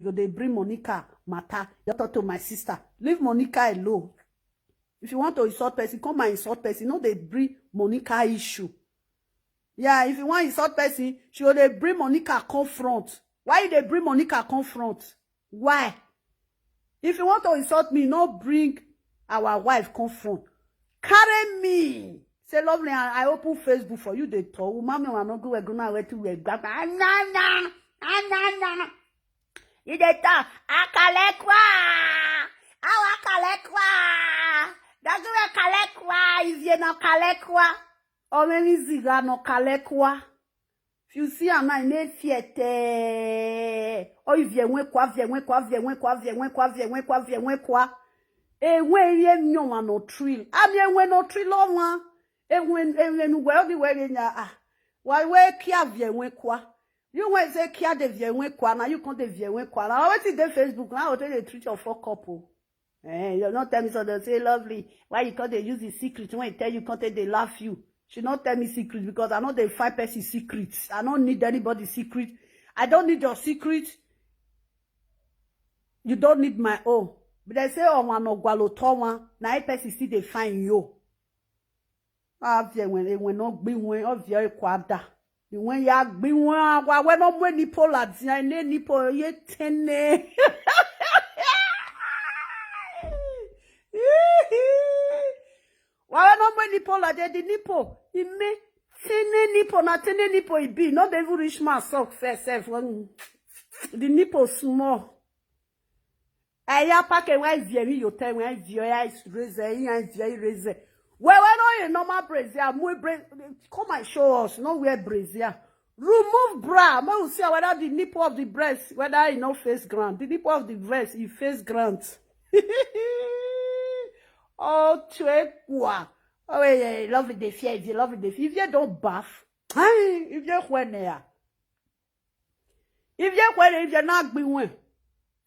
they bring Monica matter. You talk to my sister. Leave Monica alone. If you want to insult person, come and insult person. No, they bring Monica issue. Yeah, if you want to insult person, she will they bring Monica confront. Why they bring Monica confront? Why? If you want to insult me, no bring our wife confront. Carry me. Say lovely, I open Facebook for you. They talk. Mommy, I'm not going to grab. You they talk. Akalekwa. Akalekwa. That's what Kalekwa is. You know Kalekwa. Or maybe Ziga no Kalekwa. If you see a man, ne fiete. Oh, il vient quoi. E when ye no no trill. I mean, when no trill on one. E when well the way in ya. Why kia vient quoi? You went say kia de vient quoi. Now you can't de vient quoi. Now what is the Facebook? Now they treat your four couple. Eh, you're not telling me so they say lovely. Why you can't they use the secret? When I tell you can't they laugh you. She not tell me secret because I know they 5 person secrets. I don't need anybody's secret. I don't need your secret. You don't need my own. But they say, oh, one no gualo towa. Na 8 person still they find you. Ah, when not be when of your quada. When ya be one, when no when nipo la dia ne nipo ye tene. Why not when nipo la dia the nipo? He may tene nipo na tene nipo it be. Not even rich man sock first. The nipo small. Aya pack a white very your time when your eyes raise and raise. Well, I know you normal brazier, come and show us, no wear brazier. Remove bra. I will see whether the nipple of the breast, whether you know face ground. The nipple of the breast, you face ground. Oh, twekwa. Oh, yeah, love the fear. If you love the fear, if you don't bath, if you're when there. If you're not being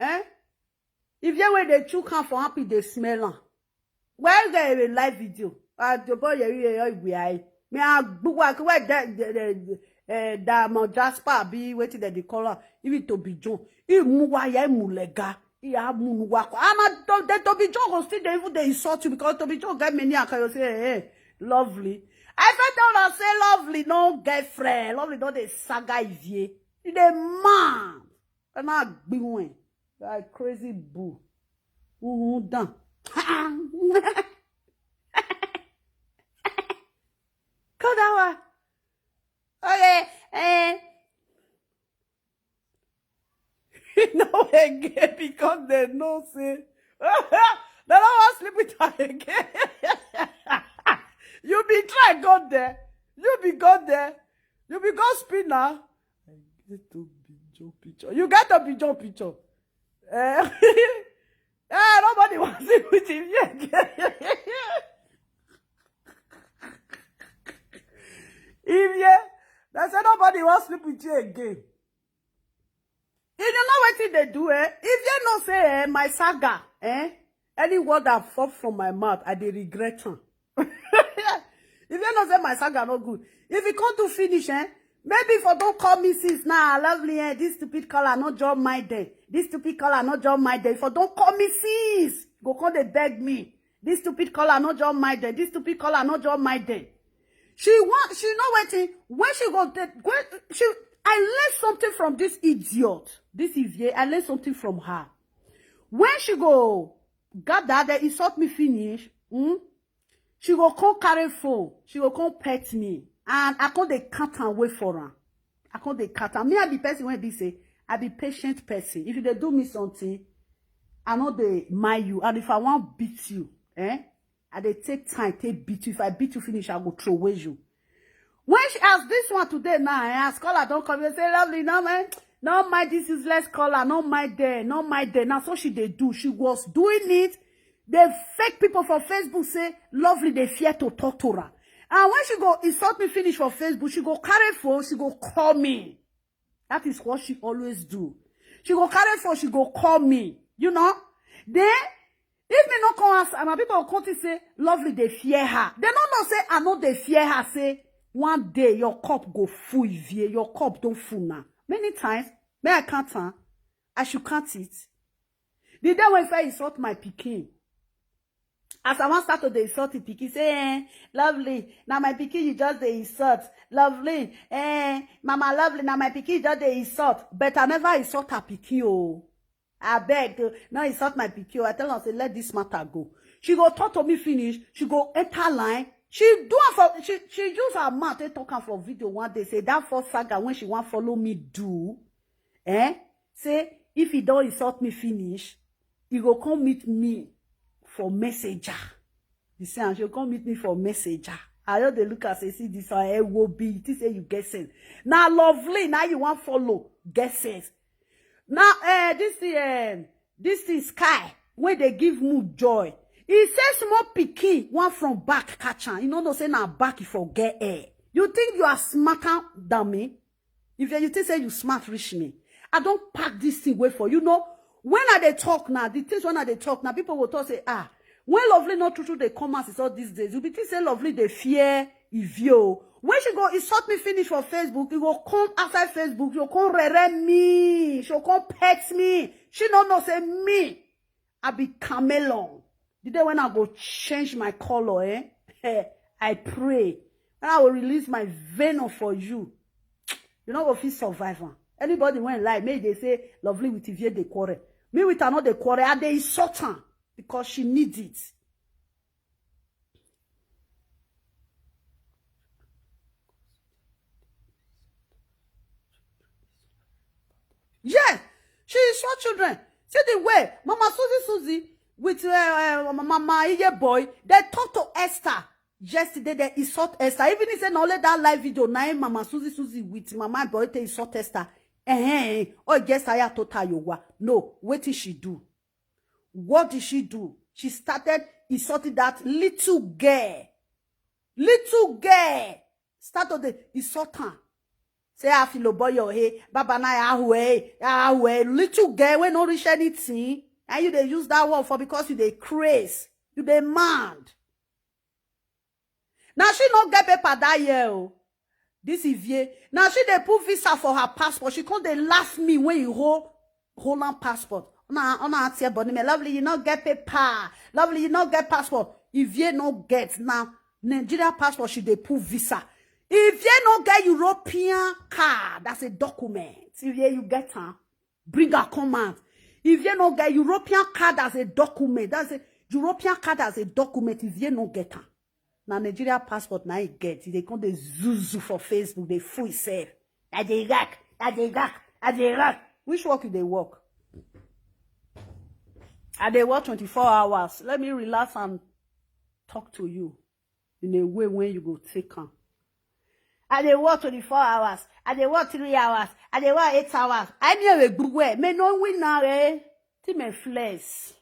eh? If you were the two come for happy, they smell. Where's the live video? The boy, me I book where that Jasper be waiting that the color. If it to be John, if muwa mulega, ya muwa. I'm not that to be John will still even they insult you because to be John get many. I can say, hey, lovely. I don't say lovely, no girlfriend. Lovely, don't they saga ivie. You the man. And I be one. Like crazy boo. Done. Kodawa. Okay. No again because they know say. They don't want to sleep with her again. You be try go there. You be go there. You be go spinner. I get to be Joe picture. You get to be Joe picture. Nobody wants to sleep with him yet. If they say nobody wants to sleep with you again. You know what they do, eh? If you not say my saga, any word that fall from my mouth, I dey regret them. If you not say my saga no good, if you can't do finish, maybe for don't call me sis now, lovely, this stupid color not job my day. This stupid color not job my day. For don't call me sis, go call they beg me. This stupid color not job my day. This stupid color not job my day. She know waiting. When she go there, I learned something from this idiot. This Ivie, I learned something from her. When she go gather, they insult me finish. She go come carry phone. She go come pet me. And I can't they cut and wait for her. I can't they cut her. Me, I be person when they say, I be patient person. If they do me something, I know they mind you. And if I want beat you, I they take time, take beat you. If I beat you finish, I go throw away you. When she asked this one today now, I ask caller, don't come and say, lovely, no man. No mind this useless caller, no mind there, no mind there. Now so she they do. She was doing it. The fake people for Facebook say, lovely, they fear to talk to her. And when she go insult me finish for Facebook, she go carry phone, she go call me. That is what she always do. She go carry phone, she go call me. You know? Then, if me no come ask, and my people come to say, lovely, they fear her. They don't know say, I know they fear her. Say, one day your cup go full, your cup don't full now. Many times, me I can't I should count it. The day when I insult my pikin, as I want start to the insult the pikin, say, lovely, now my pikin you just the insult, lovely, mama lovely, now my pikin just the insult, but I never insult her pikin, oh. I beg, now insult my pikin, I tell her, say, let this matter go. She go talk to me finish, she go enter line, she do for, she use her mouth, they talk her for video one day, say, that first saga, when she want follow me do, say, if he don't insult me finish, he go come meet me for messenger. You see, she'll come meet me for messenger. I know they look and say, see this one, it will be, this say you get sense. Now lovely, now you want follow, get sense. Now, this is Sky, when they give mood joy. He says small picky, one from back catch am. You know, say now back if you get air. You think you are smarter than me? If you think say you smart reach me, I don't pack this thing away for you know. When are they talk now? The things when are they talk now? People will talk say, when lovely not true they come as it's all these days. You be think say lovely they fear if you. When she go insult me finish for Facebook, you go come outside Facebook, you come rere me, she'll come pet me. She don't know say me. I be Camelon. The day when I go change my color, I pray. And I will release my venom for you. You know what if survivor. Anybody when lie, maybe they say lovely with Ivie de quarrel. Me with another quarrel, and they insult her because she needs it. Yeah, she insult children. See the way Mama Susie with Mama Iye boy, they talk to Esther. Yesterday they insult Esther. Even if they not let that live video, now Mama Susie with Mama boy they insult Esther. Oh, guess I have to tell you what. No, what did she do? What did she do? She started insulting that little girl. Little girl. Started the insult her. Say, I feel a boy, hey, Baba na away. Little girl, when not reach anything. And you they use that word for because you they craze. You they mad. Now she not get paper that year. This is Vie. Now she they put visa for her passport. She can't they laugh me when you hold on passport. On say, but me lovely, you not get paper. Lovely, you not get passport. If you not get now Nigeria passport, she they put visa. If you not get European card, that's a document. If you get her, bring a command. If you not get European card as a document, that's a European card as a document. If you not get her. Now Nigeria passport now you get they come the zuzu for Facebook they fool itself. At the Iraq. Which work do they work? And they work 24 hours. Let me relax and talk to you in a way when you go take on. And they work 24 hours. And they work 3 hours. And they work 8 hours. I never good way. Me no win now Ti me flesh.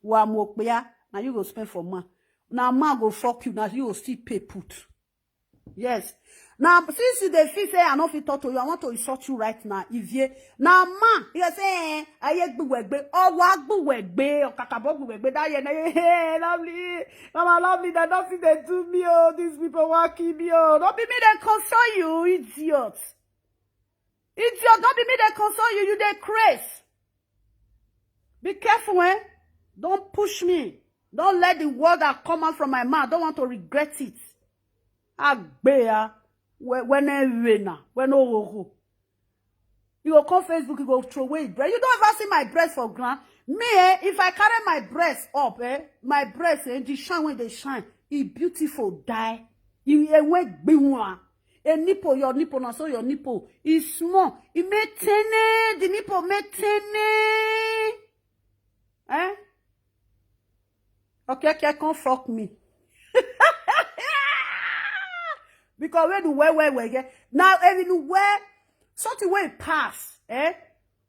Wa mo ya. Now you go spend for man. Now man go fuck you. Now you will still pay put. Yes. Now since they feel say I not fit talk to you, I want to insult you right now. If you now man, you say aye gbuwegbe, or wa gbuwegbe, or kakabo gbuwegbe. That hey lovely, mama lovely. That nothing they do me. Oh, these people want kill me. Oh, don't be me they console you, idiot. Idiot, don't be me they console you. You they crazy. Be careful, Don't push me. Don't let the word that come out from my mouth. Don't want to regret it. Agbea. When you go come Facebook, you go throw away breast. You don't ever see my breast for ground. Me, if I carry my breast up, my breast, the shine when they shine, it beautiful die. It went big one. A nipple, your nipple, not so your nipple is small. It may tene, the nipple may tene. Okay, can't fuck me. Because when you wear, now everywhere, something way pass,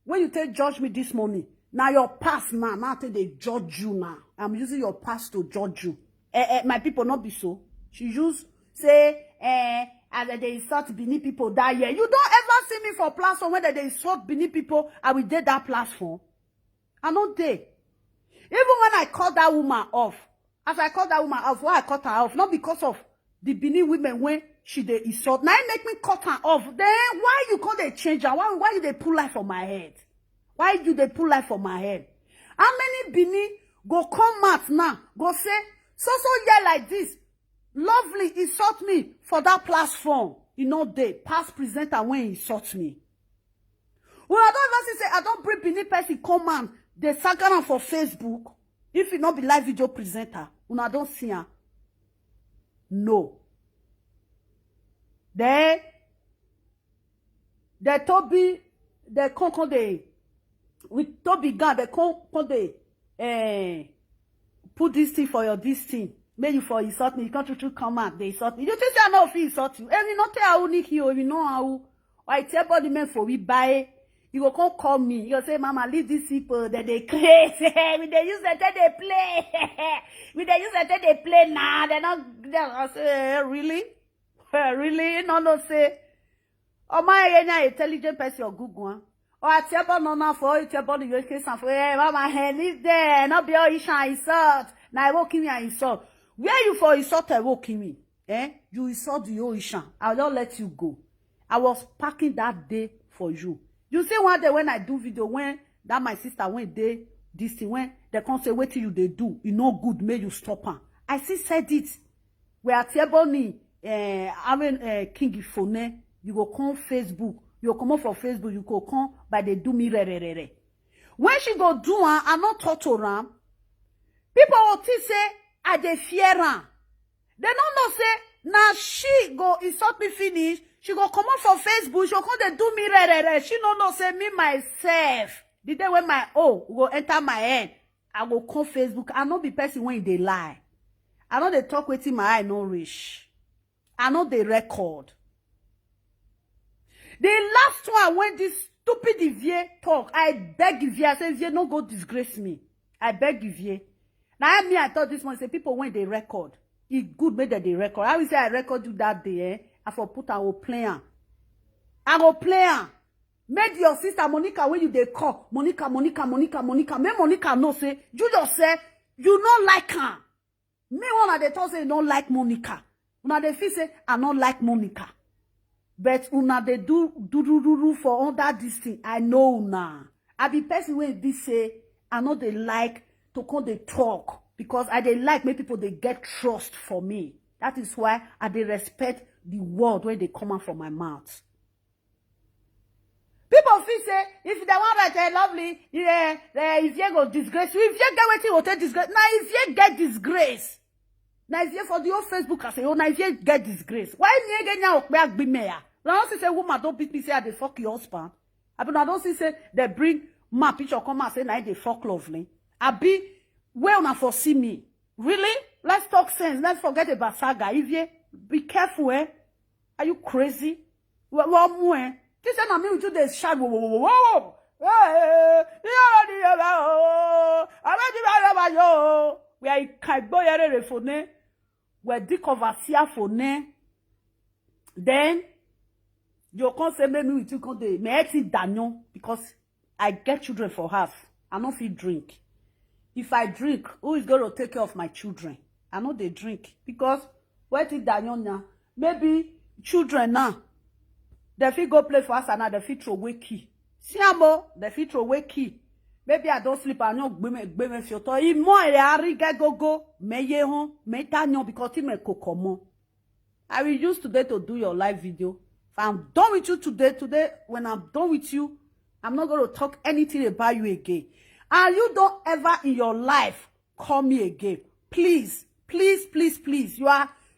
when you take judge me this morning, now your pass now, I think they judge you now. I'm using your pass to judge you. My people not be so. She use say, as they insult Benin people that year. You don't ever see me for platform whether they insult Benin people, I will date that platform. I don't dare. Even when I call that woman off, as I call that woman off, why I cut her off? Not because of the Benin women when she dey insult. Now it make me cut her off. Then why you call they change her? Why you they pull life for my head? Why you they pull life for my head? How many Bini go come out now? Go say, so yeah like this. Lovely insult me for that platform. You know they past presenter when he insult me. Well, I don't even say I don't bring Bini person come on. They saga am for Facebook. If you not be live video presenter, una don't see her. No. They Toby, they come they with Toby God, they come they put this thing for your this thing. Maybe for insult me, you can't truly come out, they insult me. You think I know if he insult you? And you not tell how Nick you, you know how I tell body men for we buy. You go come call me. You go say, Mama, leave these people that they crazy. We they use that they play. We they use that they play now. They're not. I say, really? Really? No, say. Oh my, intelligent person or good one. Oh, I tell about no for you. Tell about your case and for Mama, hand is there. Not be all you shall insult. Now I walk in and insult. Where you for insult? I walk in me. You insult the Oishan. I'll not let you go. I was packing that day for you. You see one day when I do video, when that my sister went there, this thing, when they can't say, wait till you they do, you know good, may you stop her. I see said it. We are Tieboni, King Phone, you go come Facebook, you come up for Facebook, you go come by the do me re. When she go do her, I not talk to her. People will say, I dey fear her. They don't know say, now she go insult me finish. She go come up for Facebook. She go come they do me re. She no know say me myself. The day when my go enter my head, I go come Facebook. I no be person when they lie. I know they talk with him. My eye no reach. I know they record. The last one when this stupid Vivier talk, I beg Vivier. I say Vivier no go disgrace me. I beg Vivier. Now I thought this one say people when they record. It good made that they record. I will say I record you that day. I for put I will play her. I will play her. Make your sister Monica when you they call Monica. Make Monica know say you just say you don't like her. Me one of the talk say you don't like Monica. Una they feel say I don't like Monica. But una they do for all that this thing. I know now. I be person when this say I know they like to come they talk because I they like make people they get trust for me. That is why I they respect the word when they come out from my mouth. People feel say if they want to lovely, if you go disgrace, if you get waiting hotel disgrace, now if you get disgrace, now if you for the old Facebook I say, oh now if you get disgrace, why me again now back be mayor? Now don't say woman don't beat me say they fuck your husband. I but I don't see say they bring my picture come and say now they fuck lovely. I be well now for see me. Really? Let's talk sense. Let's forget about saga. If you be careful, Are you crazy? What more? This is not me to the shadow. Whoa! We are Kaiboyere phone. We are Dikovasia phone. Then you can't say me with you can do. Me eat Daniel because I get children for half. I don't feel drink. If I drink, who is going to take care of my children? I know they drink because what is Daniel now? Maybe children now. They fit go play for us and now they fit throw away key. See amo, they fit throw away key. Maybe I don't sleep and you gbeme fioto. Imo e ari get go me ye hon me tanyo because he me kokomo. I will use today to do your live video. If I'm done with you today, when I'm done with you, I'm not going to talk anything about you again. And you don't ever in your life call me again. Please.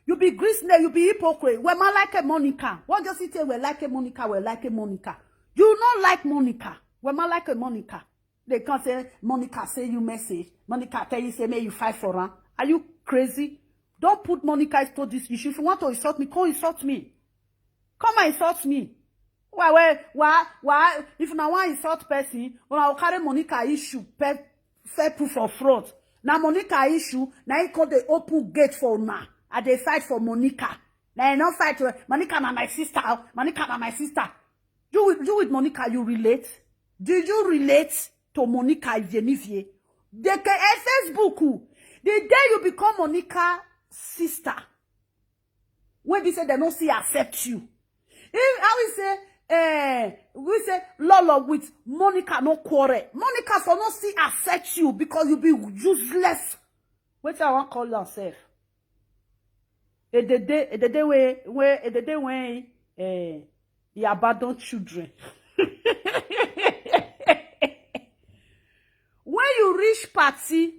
You be grease, you be hypocrite. When I like a Monica. What does it say? We like a Monica, we like a Monica. You not like Monica. When I like a Monica. They can't say, Monica say you message. Monica tell you, say, may you fight for her. Are you crazy? Don't put Monica into this issue. If you want to insult me, come insult me. Come and insult me. Why? If you want to insult person, when I will carry Monica issue, fair proof of fraud. Now Monica issue, now you call the open gate for now. And they fight for Monica. Now you not fight for Monica na my sister. Monica na my sister. You with Monica, you relate? Did you relate to Monica Ivienivie? They can Facebook. The day you become Monica's sister, when they say they don't see accept you. If we say Lolo with Monica no quarrel. Monica for not see accept you because you be useless. What I want call yourself? The day when you abandon children. When you reach party,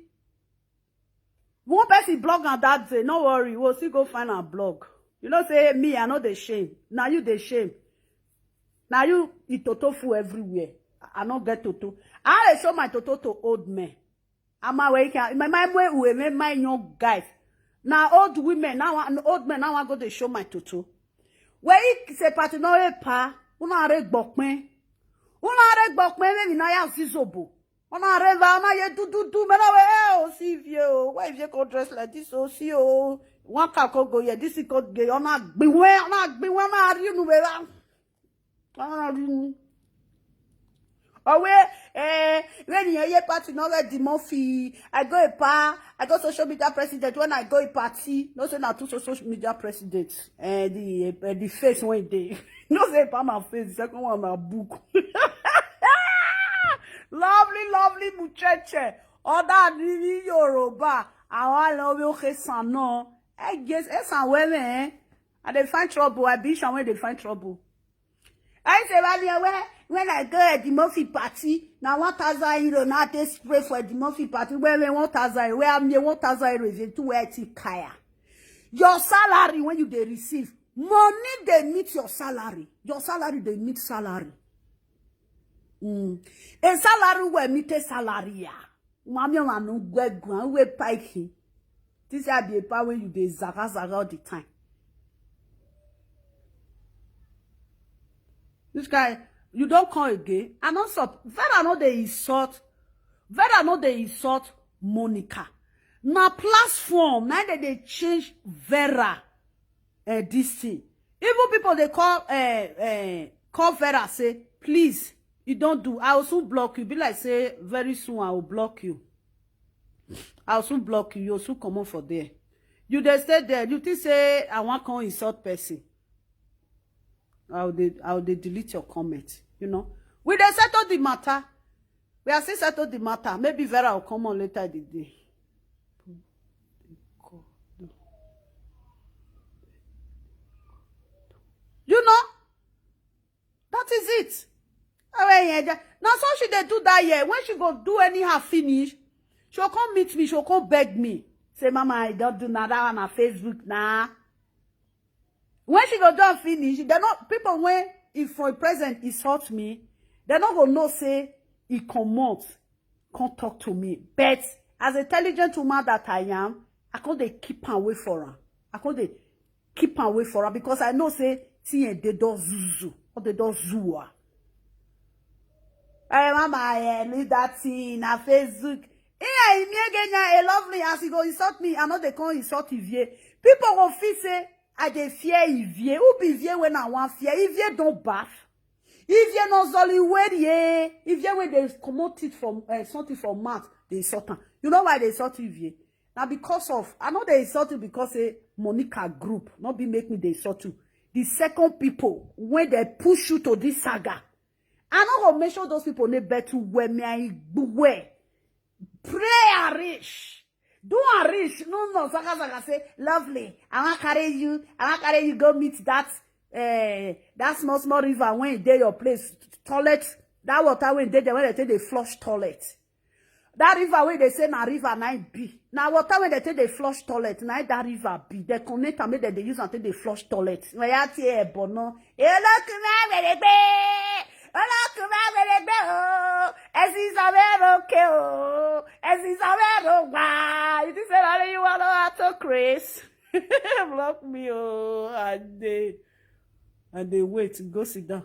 one person blog on that day, no worry, we'll still go find a blog. You know, say me, I know the shame. Now you the shame. Now you eat toto food everywhere. I don't get toto. I show my toto to old men. I'm awake. My way, my young guys. Now old women, now old men, now I go to show my toto. Where it say party no pa, una reg bokmen. Una reg bokmen, maybe na ya zizobo. Una reva, na ye do, me na we, see you. Why if you go dress like this, oh, see you. One can go, yeah, this is called gay. Ona beware, na you know, oh, when you party, no let the Murphy. I go social media president. When I go a party, no say not two social media president. The face one day. No say pa my face. The second one my book. Lovely muchacha. Oda ni Yoruba. I love you, Kesano. I guess it's a women. And they find trouble. I be sure when they find trouble. I say, when I go at the Murphy party, now 1,000 euro, now they spray for the Murphy party, where 1,000, where I'm 1,000 euro is to where it's kaya. Your salary, when you they receive, money they meet your salary. Your salary, they meet salary. A salary will meet a salary. Mammy, I know where we pike. This is the power you they zaga all the time. This guy, you don't call again. And not stop. Vera know they insult. Vera know they insult Monica. Now platform, now that they change Vera this thing. Even people they call Vera say, please, you don't do. I will soon block you. Be like say, very soon I will block you. I will soon block you. You'll soon come on for there. You they stay there. You think say I want to insult person. I'll delete your comment, you know. We they settle the matter. We are still settle the matter. Maybe Vera will come on later the day. You know? That is it. Now so she they do that year. When she go do anyhow finish, she'll come meet me, she'll come beg me. Say, Mama, I don't do nada on her Facebook now. When she go down finish, they're not people when if for a present insult me, they're not gonna know say he can't talk to me. But as an intelligent woman that I am, I can't keep away for her. I can't keep away for her because I know say see they do zuzu or they do zua. Hey Mama, leave that thing na Facebook. Yeah, me again, a lovely as he go insult me. I know they can't insult Ivie. People will feel say. I dey fear Ivie. Who be Ivie when I want fear? Ivie don't bath. Ivie no zoli werie. Ivie when they comot it from something from mouth, they insult her. You know why they insult Ivie? Now because of, I know they insult you because Monica group, not be make me they insult you. The second people, when they push you to this saga, I know how make sure those people need better where me I where. Pray and rich. Do a rich, no, Saka say, lovely. I want to carry you, go meet that small river when you dey your place, toilet, that water when they take the flush toilet. That river when they say na river na be. Now water when they take the flush toilet, na that river be. They connect and make they use until they flush toilet. When you see bono, you think say you want to Chris? Block me, oh, and they wait, go sit down.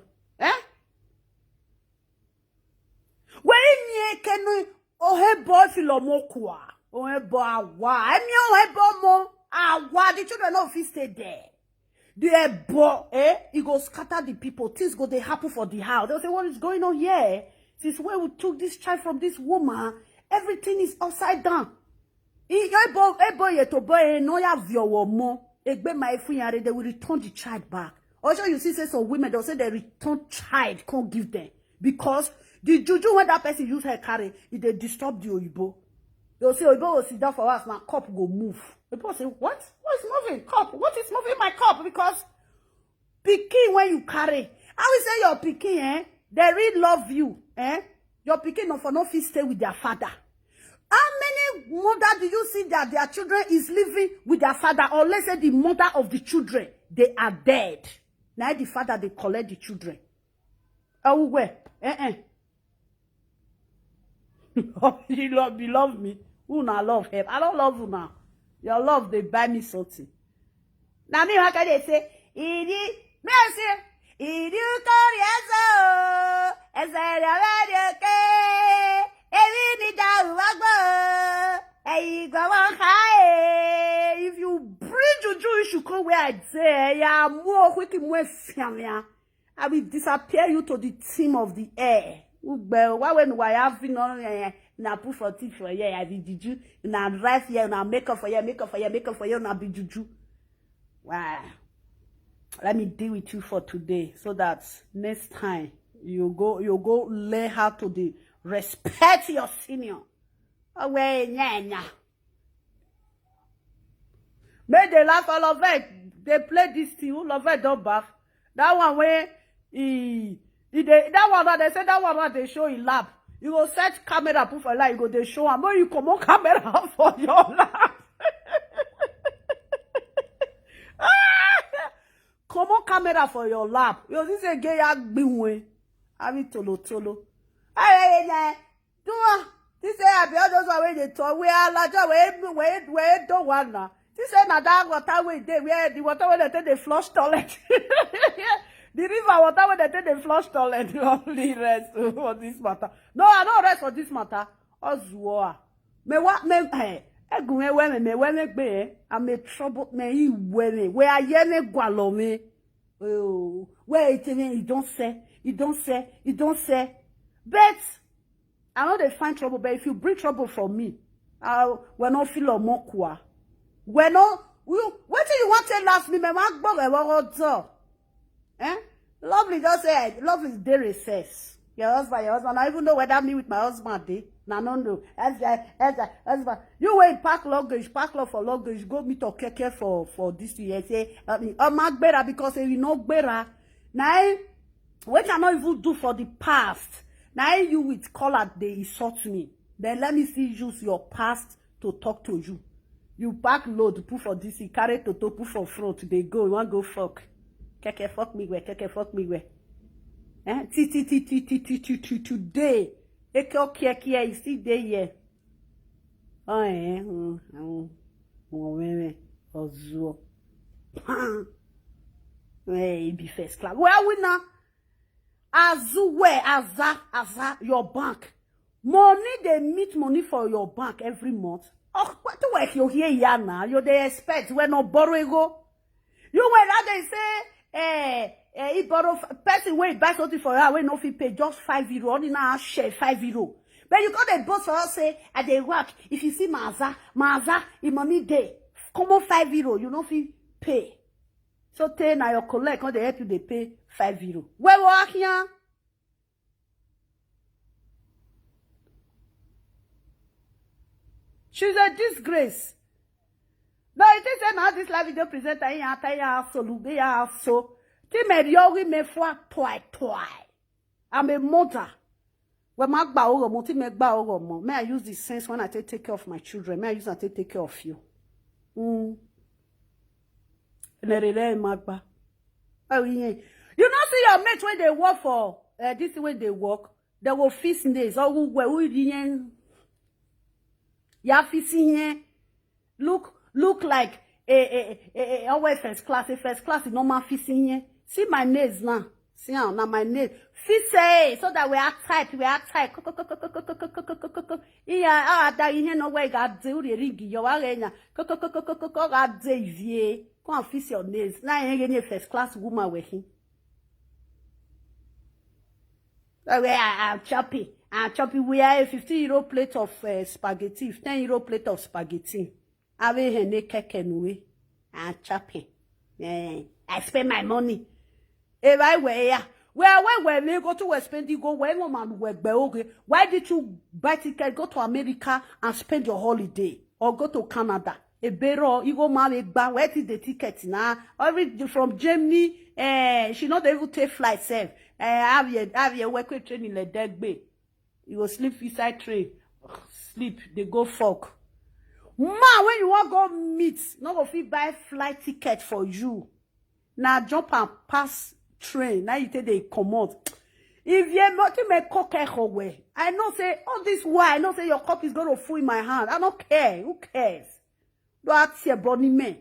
When you can oh boy filomo kwa, oh boy awa, mo awa. The children of fit stay there. The boy, it go scatter the people. Things go they happen for the house. They'll say, what is going on here? Since when we took this child from this woman, everything is upside down. Boy to boy no ya vio mo. they will return the child back. Also, you see, say some women, they'll say they return child, can't give them. Because the juju, when that person use her carry, they disturb the Oyibo. They'll say, Oyibo will sit down for us, my cup go move. People say, what? What is moving? Cup? What is moving my cup? Because pikin when you carry, I will say your pikin, they really love you. Your pikin no fit stay with their father. How many mothers do you see that their children is living with their father? Or let's say the mother of the children, they are dead. Now the father, they collect the children. Oh, where? You love me. Who not love him? I don't love you now. Your love, they buy me something. Now me, how can they say? Merci. Idu Koreazo. If you bring juju, you should come where I say, yeah, more quick more fiamia. I will disappear you to the team of the air. Why when we have been on na put for teeth for yeah, I be juju, na drive here, na make up for you, na be juju. Wow. Let me deal with you for today, so that next time you go learn how to respect your senior. Away, nya. Make they laugh all of it. They play this thing, all of it don't bath. That one where that one that they say that one that they show in lab. You go set camera put for life, you go they show and when you come on camera for your lab. Come on camera for your lap. You see say gay yak binwe. Abi tolo. Hey, do this say I be all those way they talk. We are like we don't want na. This say na that water way they where the water where they take the flush toilet. The river water where they take the flush toilet. Only rest for this matter. No, I don't rest for this matter. Ozuwa. Me what me hey. I'm a trouble me where I yene gualome. Oh, where you don't say. But I know they find trouble, but if you bring trouble for me, we're not feel a mokwa. We're not what do you want to last me? Lovely just said, lovely day recess. Your husband, I even know whether me with my husband day. No. Husband. You wait pack luggage for luggage. Go meet or keke for this year. Say, I'm better because you know better. Now, what I not even do for the past. Now you with color they insult me. Then let me see use your past to talk to you. You pack load put for this, you carry to put for front. They go, you want go fuck. Keke fuck me where. Today. Eke you see there here. Ozuo. Hey, be first class. Where we now? Aza, your bank. Money, they meet money for your bank every month. Oh, what the work you here now? You they expect when no borrow go. You when that they say, he borrow person when buy something for her when no fit pay just €5 only now share €5. But you got a boss for us say at the work if you see Maza in money day come on €5 you know fit pay. So tell now your collect when they help you they pay €5. Where work here? She's a disgrace. No, it is now this live video presenter so. I'm a mother. When may I use the sense when I take care of my children? May I use it to take care of you? You not see your mates when they work for this way they work, they will fix nails. Oh, yeah, fixing here. Look like always first class is normal fixing here. See my nails now. See now my nails. Fix so that we are tight. Yeah, that you know where got do the ring. You are in come and fix your nails. Now I ain't any first class woman working. I'm choppy. We are a €50 plate of spaghetti, €10 plate of spaghetti. Ave hene keke nuwe. I'm chopping. I spend my money. If I were here, where we go to spend you go where woman okay. Why did you buy ticket, go to America and spend your holiday? Or go to Canada? A better you go marry back, where is the ticket now? From Germany, she not able to take flight safe. Have your work with training like dead bay. You go sleep inside train. Sleep, they go fuck. Man, when you want go meet, not go fit buy flight ticket for you. Now jump and pass train. Now you take the commode. If you're not to make cock away, I know say all this why I know say your cup is gonna fall in my hand. I don't care. Who cares? You are your body man.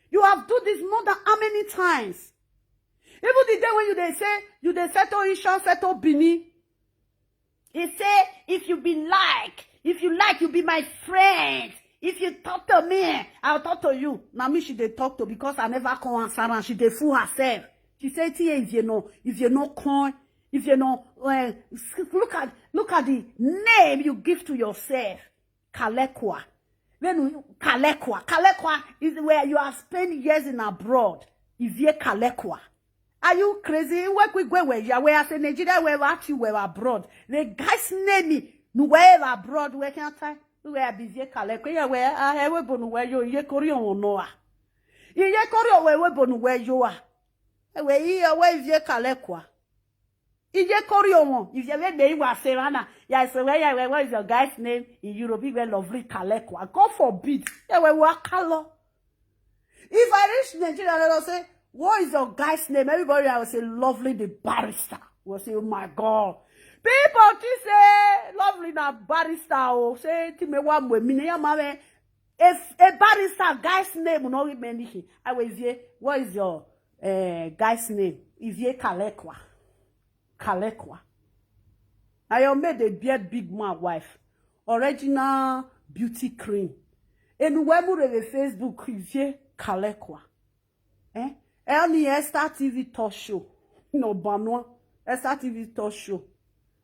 You have do this more than how many times? Even the day when they say you they settle Isha, settle Bini. He say if you like, you be my friend. If you talk to me, I'll talk to you. Now me she they talk to because I never come answer and she they fool herself. She say if you know coin, if you know look at the name you give to yourself. Kalekwa. Then Kalekwa is where you have spent years in abroad. If you Kalekwa. Are you crazy? Work with where you are where I say Nigeria where you were abroad. The guy's name no where abroad where can I tell? Where busy Kalekwa where I have where you Korean or Noah. You Korean where you are. Where is your Kalekwa? If you Korean, if you ever name was Serana, yeah, so where is your guy's name in Europe? Even lovely Kalekwa. God forbid. Yeah, where we color. If I reach Nigeria, I'll say, what is your guy's name? Everybody I will say, lovely the barrister. Will say, oh my God. People keep say, lovely the barrister. Oh, say, me one way. If a barrister guy's name will not remain here, I will say, what is your guy's name? Is ye Kalekwa? Kalekwa. I made a beard big man wife. Original beauty cream. And when we have Facebook, is ye Kalekwa. Only Esther TV talk show. No banwa. Esther TV talk show.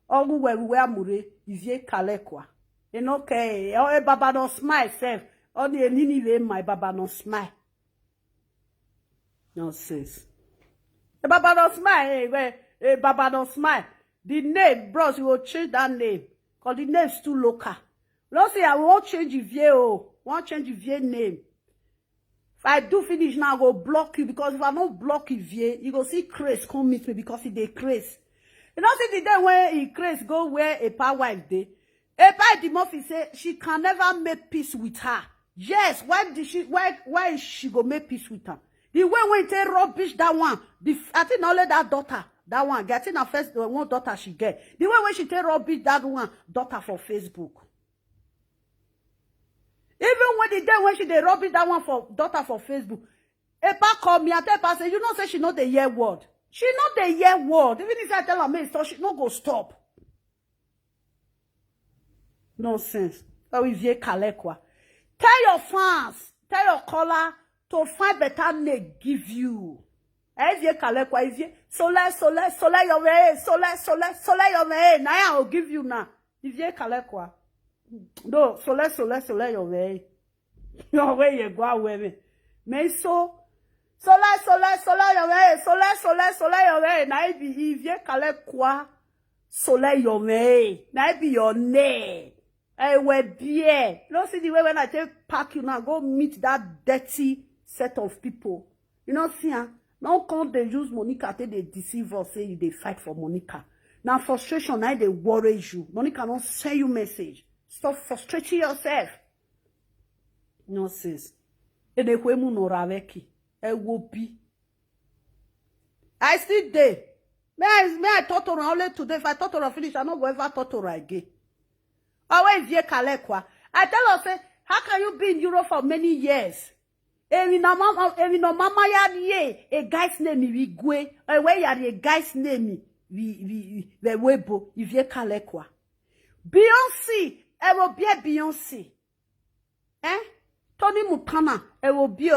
All we wear mure is ye Kalekwa. And okay, oh baba don't smile self. Only a nini my baba don't smile. Nonsense. The baba don't smile, baba don't smile. The name, bros, you will change that name. Because the name is too local. Don't say I won't change the view. Won't change the view name. If I do finish now, I go block you. Because if I don't block you, you go see Chris come meet me because he dey Chris. You know, see the day when he Chris go where a power wife day. A power the Murphy say she can never make peace with her. Yes, why is she go make peace with her? The way when they rubbish that one, I think only that daughter, that one, getting her first one daughter she get. The way when she take rubbish that one, daughter for Facebook. Even when the day when she dey rubbish that one for daughter for Facebook, Epa call me and tell her, say, you know, say she know the year word. She know the year word. Even if I tell her, me, so she no go stop. Nonsense. That is ye Kalekwa. Tell your fans, tell your caller to find better name give you. If ye Kalekwa, if ye sole your way, sole your way. Now I will give you now. If ye Kalekwa. No, sole your way. Your way you go away. Me so sole your way, sole your way. Now it be if ye Kalekwa, sole your way. Now it be your name. I will be here. You see the way when I take pack you now, go meet that dirty set of people. You know, see, now come they use Monica, they deceive us, say they fight for Monica. Now frustration, now they worry you. Monica don't send you message. Stop frustrating yourself. Nonsense. Et de quoi mon oraveki? E will be. I still there. May I talk to her only today. If I talk to her finish, I not go ever talk to her again. Always ye Kalekwa. I tell her, say, how can you be in Europe for many years? Evi no mama ya ye a guy's name we gwe. Where ya a guy's name we webo if ye Kalekwa. Beyonce, it will be a Beyonce. Tony Montana, it will be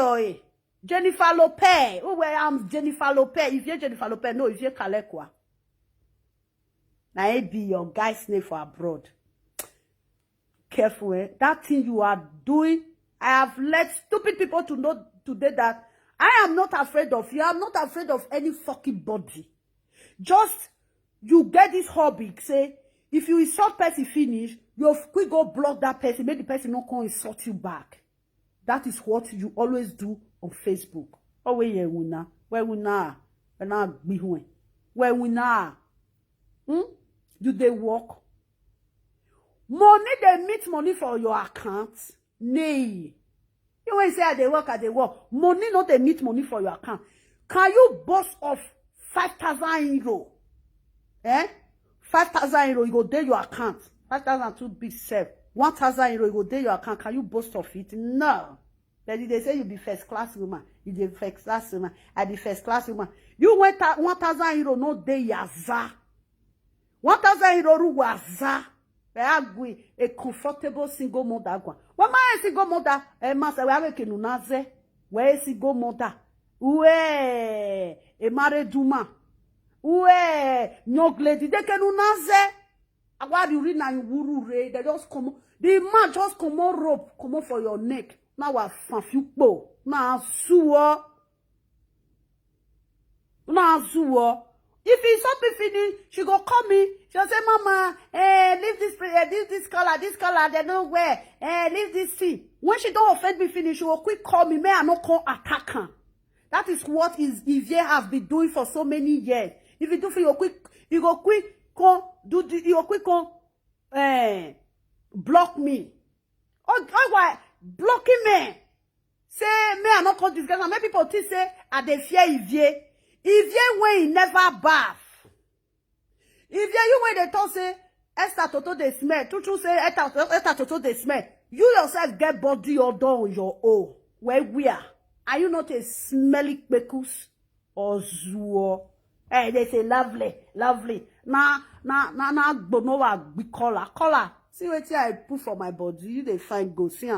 Jennifer Lopez. Oh, where am Jennifer Lopez? If you're Jennifer Lopez, no, if you're Kalekwa. Now it be your guy's name for abroad. Careful, That thing you are doing, I have let stupid people to know today that I am not afraid of you. I'm not afraid of any fucking body. Just, you get this hobby, say, if you insult person finish, you quick go block that person, make the person not come insult you back. That is what you always do on Facebook. Oh, where you na? Where we na? Where we na? Do they work? Money, they meet money for your account. Nay. You when say they work, money not they meet money for your account. Can you boast of 5,000 euro? 5,000 euro, you go there your account. 5,000 too big self. 1,000 euro, you go there your account. Can you boast of it? No. Then they say you be first class woman. You be first class woman. I be first class woman. You went 1,000 euro, no day yaza. 1,000 euro waza. A comfortable single mother. What my single mother? Master, we have a kenunaze. Where is single mother? Uwe, a married woman. Uwe, young lady. They kenunaze. What you read and wuru re? They just come. The man just come on rope, come on for your neck. Now I fanfupo. Now suo. Now suo. If it's something finish, she go call me. She'll say, Mama, leave this color, they don't wear. Leave this thing. When she don't offend me finish, she will quick call me. May I not call attack her. That is what Ivie have been doing for so many years. If you do for your quick, you go quick call, block me. Oh, why? Blocking me. Say, may I not call this guy. Many people think say, I dey fear Ivie. Ivie when he never bath. Ivie you when they talk say Esther Toto they smell. Tutu say Esther Toto they smell. You yourself get body odor on your own. Where? Are you not a smelly pekus or zuo? Hey, they say lovely. Nah, bonowa be color. See what I put for my body. You they find gold. See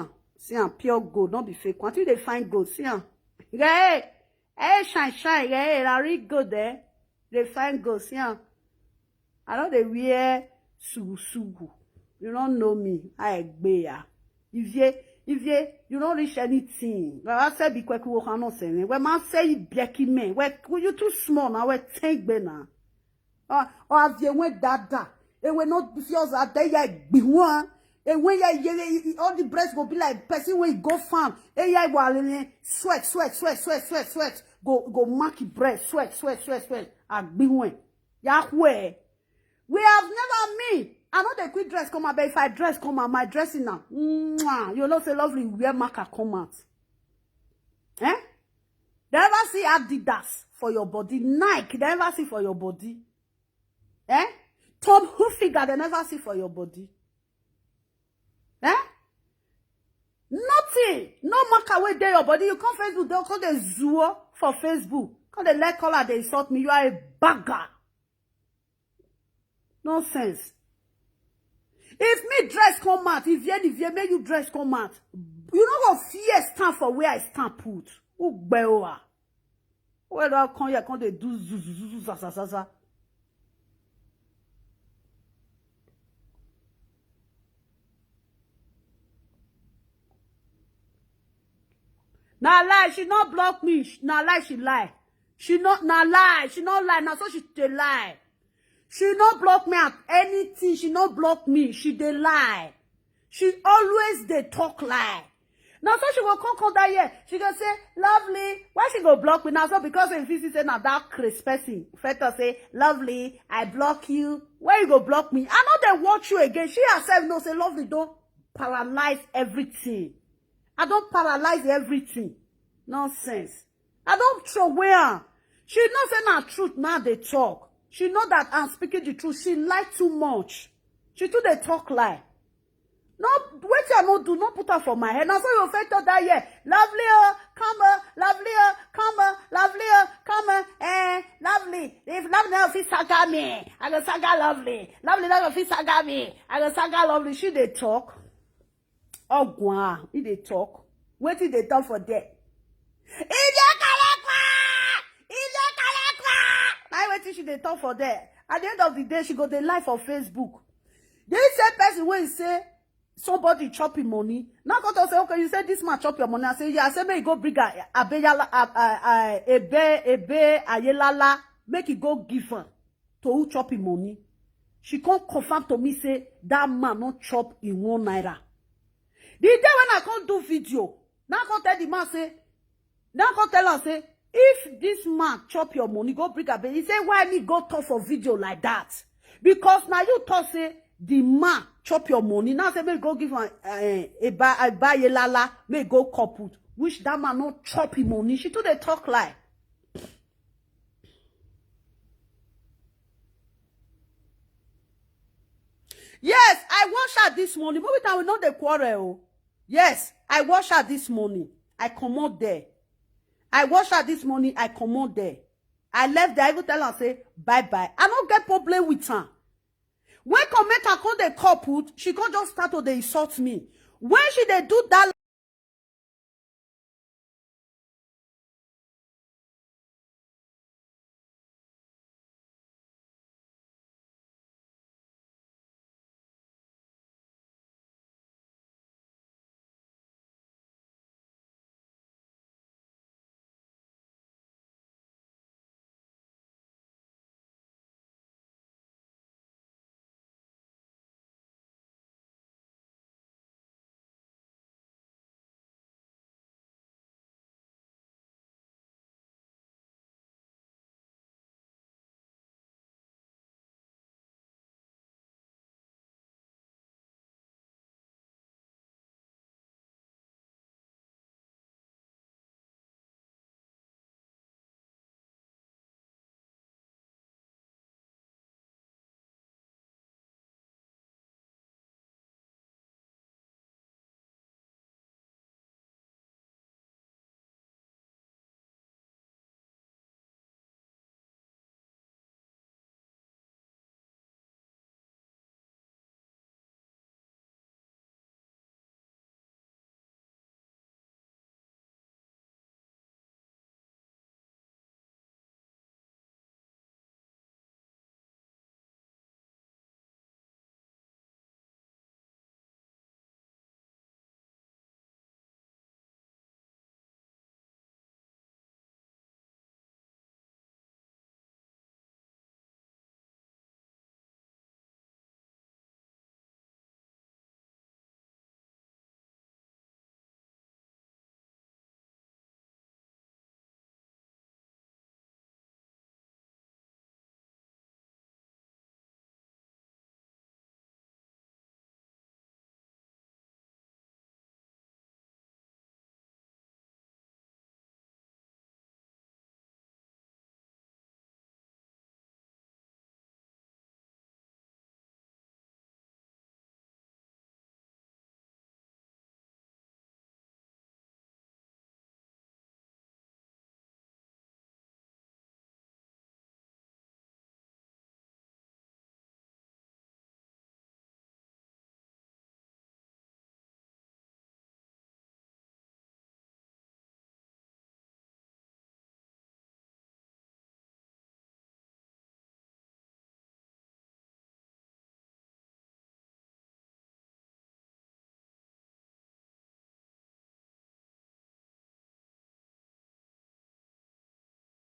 pure gold, don't be fake. Until they find gold, see Hey, shine, yeah, I read good there. They find ghosts, yeah. I know they wear sugu. You don't know me. I be ya. If you don't reach anything. Well, I say be quick, you cannot say me. When man say you blacky me, where you too small now, where take be now. Or have you went that. It will not be yours at day, ya be one. And when you all the breasts will be like person when you go farm. And you sweat. Go mark your breast, sweat. And be when. Yahweh. We have never met. I know the quick dress come out, but if I dress come out, my dressing now. You know say lovely wear marker come out. They never see Adidas for your body. Nike, they never see for your body. Tom Hilfiger, they never see for your body. Nothing. No marker way there your body. You come Facebook, they'll call the zoo for Facebook. Call the leg color, they insult me. You are a bagger. Nonsense. If me dress come out, if you make you dress come out, you don't go fear stand for where I stand put. Who bewa? Where do come here? Come they do zazazaza. Now lie, she not block me. Now lie, she lie. She not lie. She not lie. Now so she dey lie. She not block me at anything. She not block me. She dey lie. She always dey talk lie. Now so she will come that year. She go say, lovely. Why she go block me now? So because if you say now that crazy person, Feta say, lovely, I block you. Why you go block me? I know they watch you again. She herself know say, lovely, don't paralyze everything. I don't paralyze everything. Nonsense. I don't throw where. She knows say na truth now they talk. She know that I'm speaking the truth. She lie too much. She too they talk lie. No, wait you not do not put her for my head. Now so you felt that year. Lovely, lovely, lovely. If lovely now fit saga me, I go saga lovely. Lovely now fit saga me, I go saga lovely. She they talk. Oh, gwa, if they talk, what did they talk for that? Now wait till she they talk for that. At the end of the day, she got the life of Facebook. They say person when say somebody chop him money. Now go to say, okay, you said this man chop your money. I say, yeah, I say, make you go bring Ebe Ayelala, make it go give her to who chop him money. She can't confirm to me, say, that man not chop in 1 naira. The day when I can't do video, now I can't tell the man, say, now I can't tell her, say, if this man chop your money, go bring Ebe. He say, why me go talk for video like that? Because now you talk, say, the man chop your money. Now say, may go give her Ayelala, may go couple. Which that man not chop him money. She too they talk like. Yes, I wash her this morning. But we know the quarrel. Yes, I wash her this morning. I come out there. I wash her this morning. I come out there. I left there. I even tell her, say, bye-bye. I don't get problem with her. When commenter call the couple, she can't just start to insult me. When she they do that